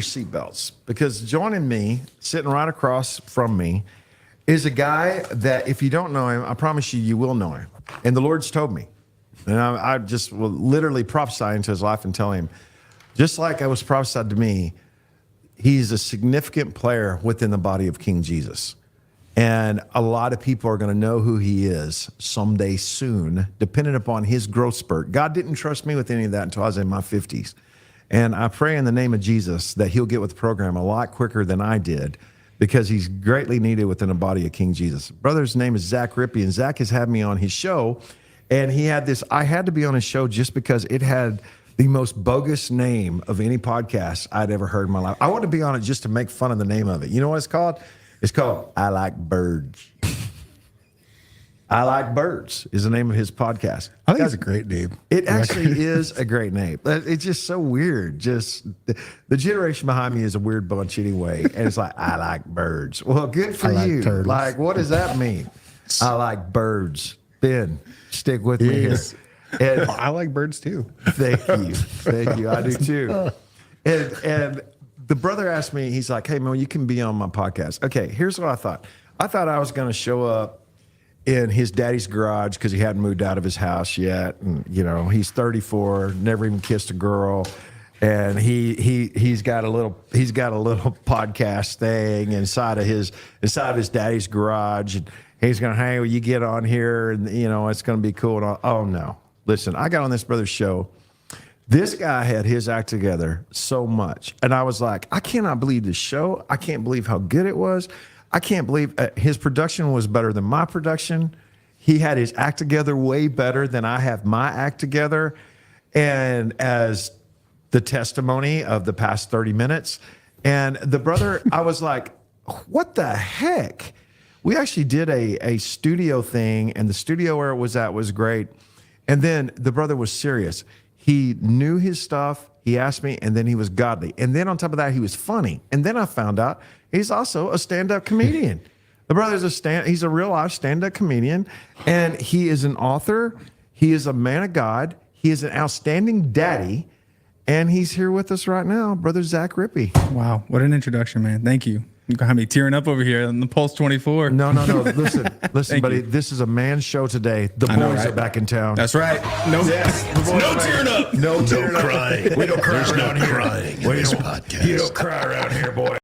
seatbelts, because joining me, sitting right across from me, is a guy that if you don't know him, I promise you, you will know him. And the Lord's told me. And I just will literally prophesy into his life and tell him, just like I was prophesied to me, he's a significant player within the body of King Jesus. And a lot of people are going to know who he is someday soon, depending upon his growth spurt. God didn't trust me with any of that until I was in my 50s. And I pray in the name of Jesus that he'll get with the program a lot quicker than I did, because he's greatly needed within the body of King Jesus. Brother's name is Zach Rippey, and Zach has had me on his show. And he had this, I had to be on his show just because it had the most bogus name of any podcast I'd ever heard in my life. I wanted to be on it just to make fun of the name of it. You know what it's called? It's called I Like Birds. I Like Birds is the name of his podcast. I think it's a great name. It actually is a great name. It's just so weird. Just the generation behind me is a weird bunch anyway. And it's like, I like birds. Well, good for you. Turtles. Like, what does that mean? I like birds. Ben, stick with me here. And I like birds too. Thank you. Thank you. I do too. And the brother asked me, he's like, hey, man, you can be on my podcast. Okay, here's what I thought. I thought I was going to show up in his daddy's garage because he hadn't moved out of his house yet. And, you know, he's 34, never even kissed a girl. And he's got a little podcast thing inside of his daddy's garage. And he's going to, hey, will you get on here? And, you know, it's going to be cool. And oh, no. Listen, I got on this brother's show. This guy had his act together so much. And I was like, I cannot believe this show. I can't believe how good it was. I can't believe his production was better than my production. He had his act together way better than I have my act together. And as the testimony of the past 30 minutes, and the brother, I was like, what the heck? We actually did a studio thing, and the studio where it was at was great. And then the brother was serious. He knew his stuff. He asked me, and then he was godly. And then on top of that, he was funny. And then I found out he's also a stand-up comedian. The brother's he's a real life stand-up comedian, and he is an author. He is a man of God. He is an outstanding daddy, and he's here with us right now, Brother Zach Rippey. Wow, what an introduction, man. Thank you. You got me tearing up over here on the Pulse 24. No. Listen, buddy. This is a man's show today. The boys are back in town. That's right. No tearing up. No tearing up. Crying. We don't cry There's around no here. crying in this podcast. You don't cry around here, boy.